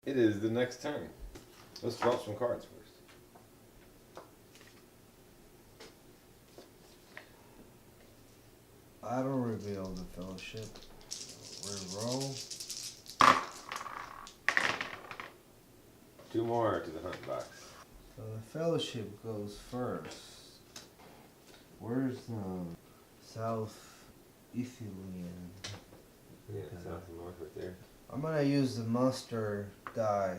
It is the next turn. Let's drop some cards first. I don't reveal the fellowship. Re-roll. 2 more to the hunt box. So the fellowship goes first. Where's South Ethiopian? Yeah, south and north right there. I'm gonna use the monster die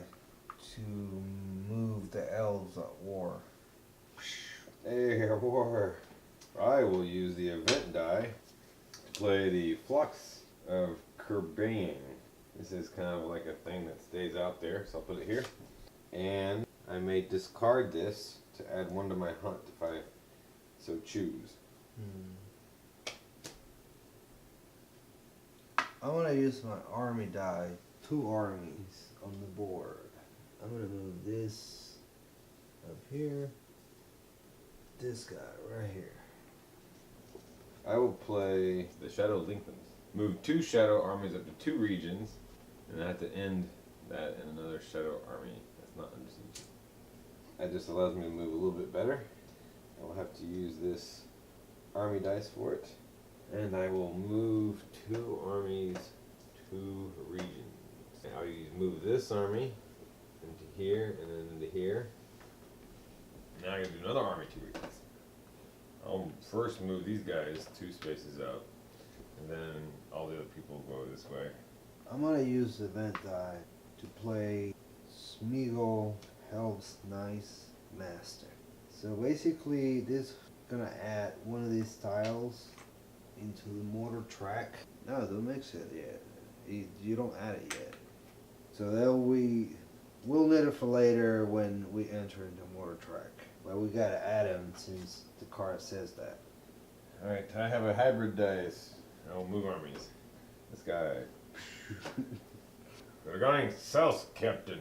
to move the elves at war. Hey, war. I will use the event die to play the Flux of Kerbane. This is kind of like a thing that stays out there, so I'll put it here. And I may discard this to add 1 to my hunt if I so choose. I'm gonna use my army die. 2 armies on the board. I'm gonna move this up here. This guy right here. I will play the Shadow Lengthens. Move 2 Shadow armies up to 2 regions, and I have to end that in another Shadow army that's not under siege. That just allows me to move a little bit better. I will have to use this army dice for it. And I will move 2 armies, 2 regions. And I'll move this army into here and then into here. Now I gotta do another army 2 regions. I'll first move these guys 2 spaces up, and then all the other people go this way. I'm gonna use the event die to play Smeagol Helps Nice Master. So basically this is gonna add one of these tiles into the mortar track. No, don't mix it yet. You don't add it yet. So we'll need it for later when we enter into mortar track. But we gotta add them since the card says that. Alright, I have a hybrid dice. I'll move armies. This guy. We're going south, Captain.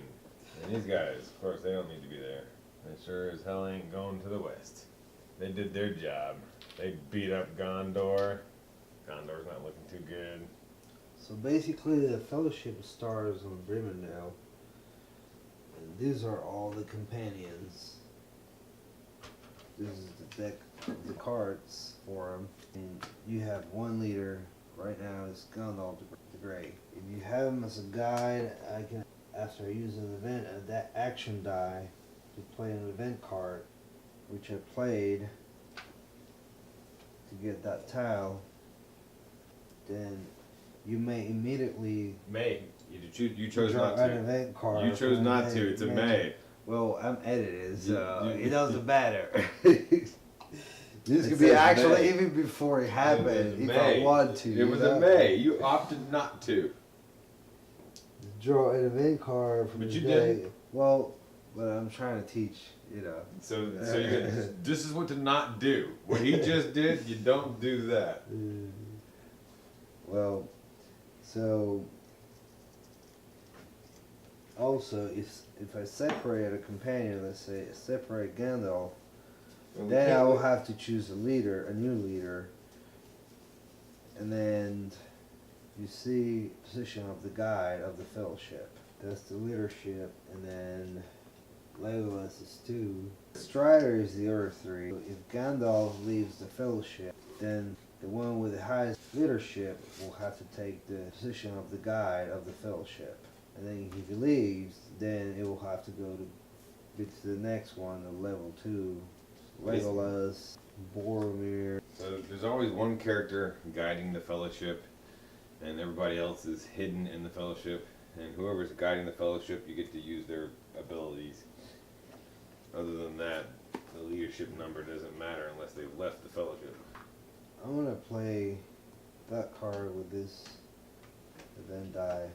And these guys, of course, they don't need to be there. They sure as hell ain't going to the west. They did their job. They beat up Gondor. Gondor's not looking too good. So basically the Fellowship stars on Rivendell. And these are all the companions. This is the deck of the cards for them. And you have 1 leader. Right now it's Gandalf the Grey. If you have him as a guide, I can, after I use an event, that action die to play an event card, which I played to get that tile, then you may immediately You chose draw not an to. event card. You chose not to. It's a may. Well, I'm edited, so You- it doesn't matter. This It could be says actually may. even before it happened, if May. I want to. It was a may. You opted not to. Draw an event card from But the you day. didn't. Well, but I'm trying to teach, So you this is what to not do. What he just did, you don't do that. Well, so also if I separate a companion, let's say separate Gandalf, then I will have to choose a new leader, and then you see position of the guide of the Fellowship. That's the leadership, and then Legolas is 2. Strider is the other 3. If Gandalf leaves the Fellowship, then the one with the highest leadership will have to take the position of the guide of the Fellowship. And then if he leaves, then it will have to go to the next one, the level 2. Legolas, Boromir. So there's always one character guiding the Fellowship, and everybody else is hidden in the Fellowship. And whoever's guiding the Fellowship, you get to use their abilities. Other than that, the leadership number doesn't matter unless they've left the Fellowship. I'm gonna play that card with this event die.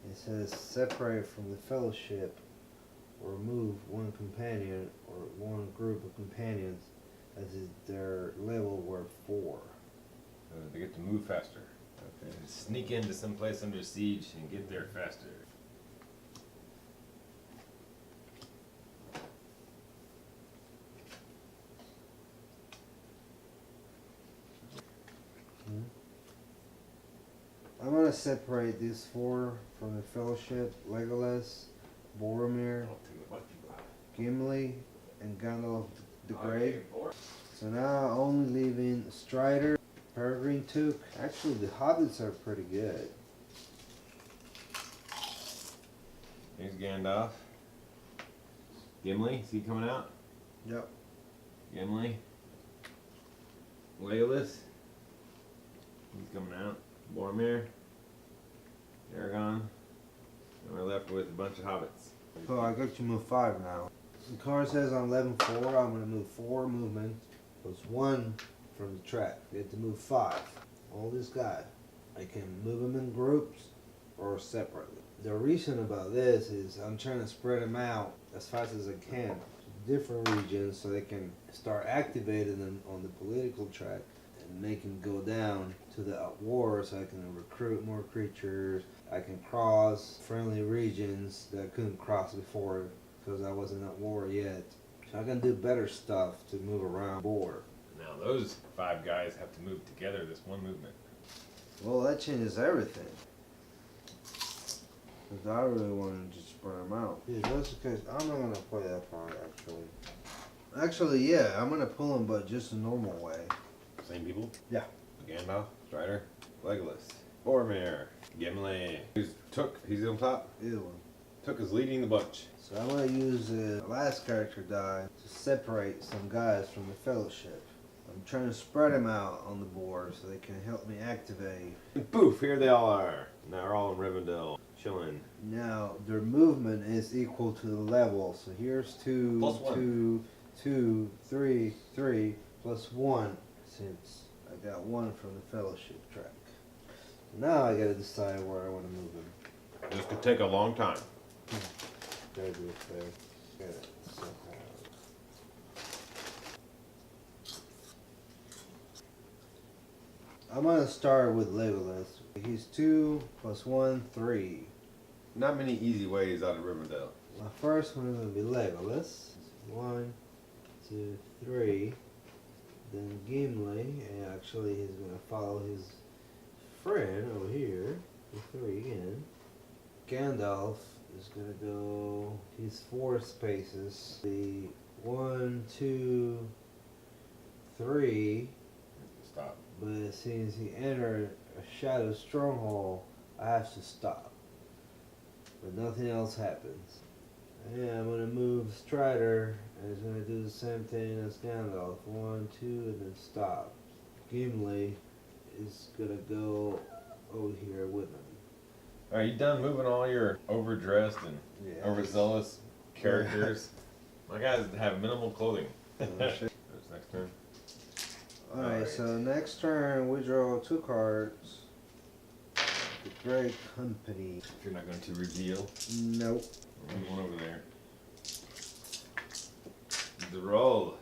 It says separate from the Fellowship or remove 1 companion or 1 group of companions as if their level were 4. They get to move faster. Okay. Sneak into some place under siege and get there faster. I'm gonna gonna separate these four from the Fellowship: Legolas, Boromir, Gimli, and Gandalf the Grey. So now only leaving Strider, Peregrine Took. Actually, the hobbits are pretty good. Here's Gandalf. Gimli, is he coming out? Yep. Gimli. Legolas. He's coming out. Boromir. Aragorn. And we're left with a bunch of hobbits. So I got you move 5 now. The card says on 11-4, I'm going to move 4 movement plus 1 from the track. You have to move 5. All these guys. I can move them in groups or separately. The reason about this is I'm trying to spread them out as fast as I can to different regions so they can start activating them on the political track and make them go down to the WotR so I can recruit more creatures. I can cross friendly regions that I couldn't cross before because I wasn't at war yet. So I can do better stuff to move around board. Now those 5 guys have to move together this one movement. Well, that changes everything. Because I really wanted to spread them out. Yeah, that's the case. I'm not going to play that part, actually. Actually, yeah, I'm going to pull them, but just a normal way. Same people? Yeah. Gandalf, Strider, Legolas, Boromir, Gimli. Who's Took? He's on top? Either one. Took is leading the bunch. So I'm going to use the last character die to separate some guys from the Fellowship. I'm trying to spread them out on the board so they can help me activate. And poof, here they all are. Now they're all in Rivendell, chilling. Now, their movement is equal to the level. So here's 2, Plus 1. 2, 2, 3, 3, plus 1. Since I got 1 from the Fellowship track. Now I gotta decide where I want to move them. This could take a long time. Gotta do it there. Got it somehow. I'm gonna start with Legolas. He's 2 plus 1, 3. Not many easy ways out of Rivendell. My first one is gonna be Legolas. 1, 2, 3. Then Gimli, and actually he's gonna follow his friend over here. The 3 again. Gandalf is gonna go. He's 4 spaces. The 1, 2, 3. Stop. But since he entered a shadow stronghold, I have to stop. But nothing else happens. Yeah, I'm gonna move Strider, and he's gonna do the same thing as Gandalf. 1, 2, and then stop. Gimli is gonna go over here with him. Are you done moving all your overdressed and overzealous characters? My guys have minimal clothing. That's next turn. Alright, so next turn we draw 2 cards. The Great Company. If you're not going to reveal. Nope. Move one over there. The roll.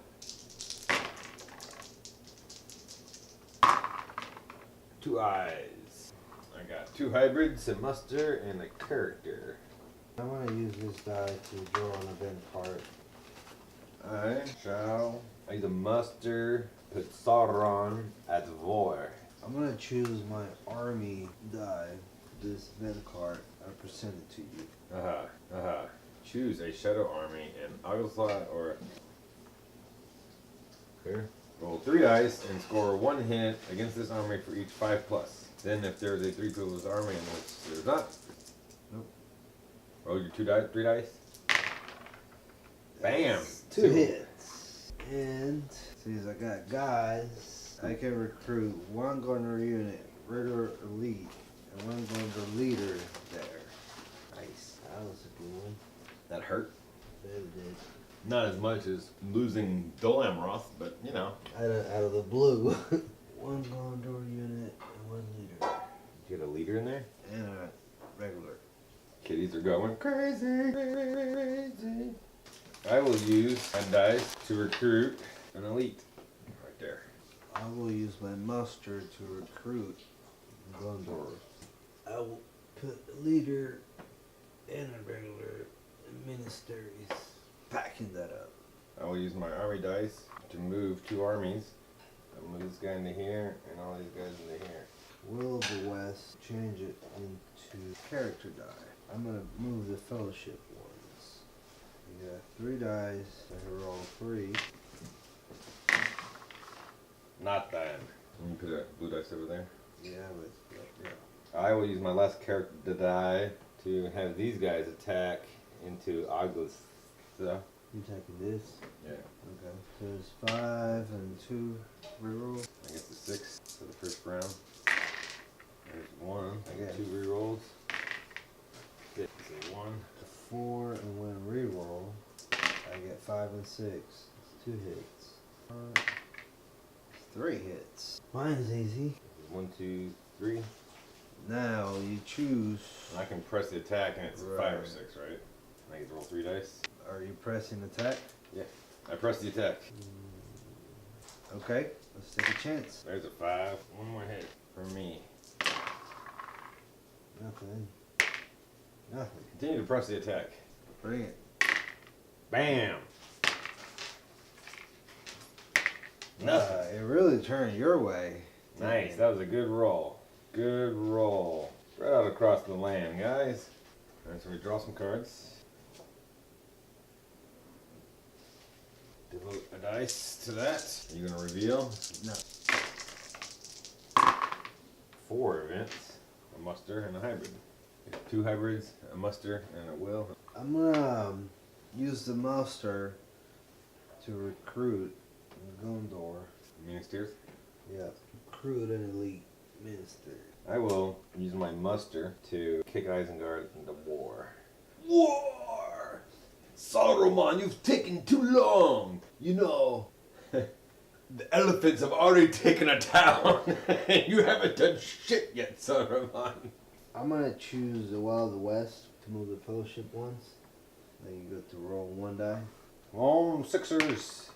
2 eyes. I got 2 hybrids, a muster, and a character. I'm gonna use this die to draw an event card. I shall either muster, put Sauron at WotR. I'm gonna choose my army die, this event card. I present it to you. Choose a shadow army in Agelslot or clear. Roll 3 dice and score 1 hit against this army for each 5+. Then if there's a 3 tools army in which there's not. Nope. Roll your 3 dice. Bam! 2 hits. And since I got guys, I can recruit 1 gunner unit, regular elite, and 1 gunner leader there. Nice. That was a good one. That hurt. It did. Not as much as losing Dol Amroth, but you know. Out of the blue. 1 Gondor unit and 1 leader. Get a leader in there? And a regular. Kitties are going crazy, crazy. I will use my dice to recruit an elite. Right there. I will use my muster to recruit Gondor. I will put a leader and a regular ministers. Packing that up. I will use my army dice to move 2 armies. I'll move this guy into here and all these guys into here. Will of the West, change it into character die. I'm gonna move the fellowship ones. You got 3 dice, I roll 3. Not bad. Can you put that blue dice over there? Yeah, but yeah. I will use my last character die to have these guys attack into Aglas. You taking this? Yeah. Okay. So it's 5 and 2 reroll. I guess the 6 for the first round. There's 1. I get Okay. 2 rerolls. 6 and 1. 4 and 1 reroll. I get 5 and 6. It's 2 hits. 3 hits. Mine's easy. 1, 2, 3. Now you choose. And I can press the attack and it's Right. 5 or 6, right? I get to roll 3 dice. Are you pressing attack? Yeah. I press the attack. Okay, let's take a chance. There's a 5. 1 more hit for me. Nothing. Nothing. Continue to press the attack. Bring it. Bam! Nothing. It really turned your way. Nice. That was a good roll. Good roll. Right out across the land, guys. Alright, so we draw some cards. Devote a dice to that. Are you going to reveal? No. 4 events. A muster and a hybrid. 2 hybrids, a muster, and a will. I'm gonna use the muster to recruit Gondor. Ministers. Yeah. Recruit an elite minister. I will use my muster to kick Isengard into war. War! Saruman, you've taken too long! You know, the elephants have already taken a town, and you haven't done shit yet, Saruman. I'm gonna choose the Wild of the West to move the fellowship ones. Then you get to roll 1 die. Come on, Sixers.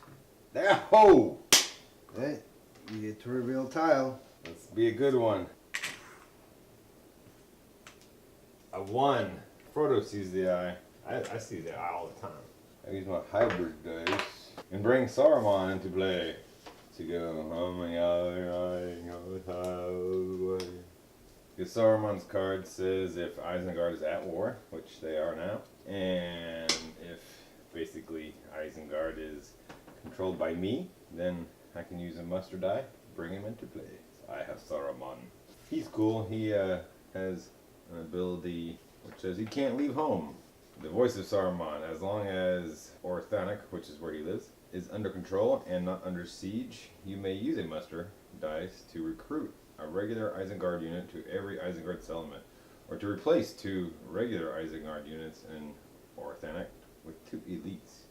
There, ho! Okay. You get to reveal tile. Let's be a good one. A 1. Frodo sees the eye. I see the eye all the time. I use my hybrid dice and bring Saruman into play to go, oh my god, because Saruman's card says if Isengard is at war, which they are now, and if basically Isengard is controlled by me, then I can use a muster die, bring him into play. So I have Saruman. He's cool. He has an ability which says he can't leave home. The voice of Saruman, as long as Orthanc, which is where he lives, is under control and not under siege, you may use a muster dice to recruit a regular Isengard unit to every Isengard settlement, or to replace 2 regular Isengard units in Orthanc with 2 elites.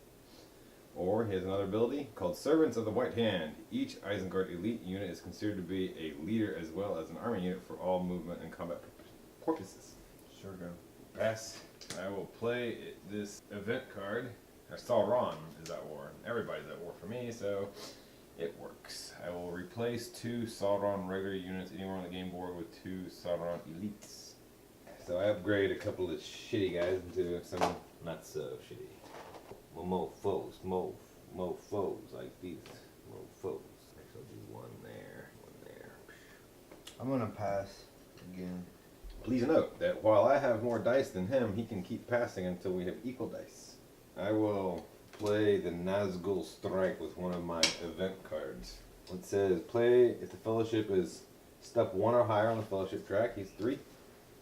Or he has another ability called Servants of the White Hand. Each Isengard elite unit is considered to be a leader as well as an army unit for all movement and combat purposes. Sure go. Pass. I will play this event card. Sauron is at war. Everybody's at war for me, so it works. I will replace 2 Sauron regular units anywhere on the game board with 2 Sauron elites. So I upgrade a couple of shitty guys into some not so shitty. Well, mofos like these mofos. Actually, I'll do 1 there, 1 there. I'm gonna pass again. Please note that while I have more dice than him, he can keep passing until we have equal dice. I will play the Nazgul Strike with one of my event cards. It says, play if the fellowship is step 1 or higher on the fellowship track, he's 3.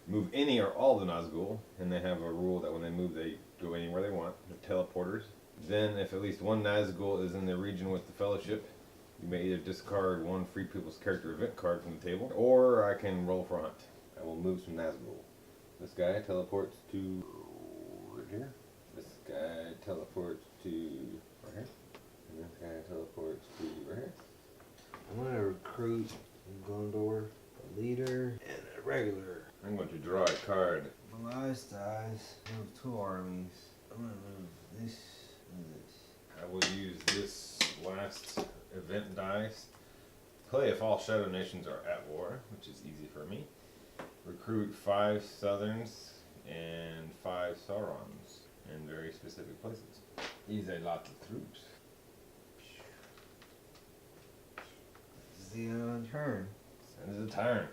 Move any or all the Nazgul, and they have a rule that when they move, they go anywhere they want. They're teleporters. Then, if at least 1 Nazgul is in the region with the fellowship, you may either discard 1 Free People's Character event card from the table, or I can roll for a hunt. I will move some Nazgul. This guy teleports to right here. This guy teleports to right here. And this guy teleports to right here. I'm gonna recruit Gondor, a leader, and a regular. I'm going to draw a card. My last dice move 2 armies. I'm gonna move this and this. I will use this last event dice. Play if all Shadow Nations are at war, which is easy for me. Recruit 5 Southerns and 5 Saurons in very specific places. Use a lot of troops. This is the end of the turn. End of the turn.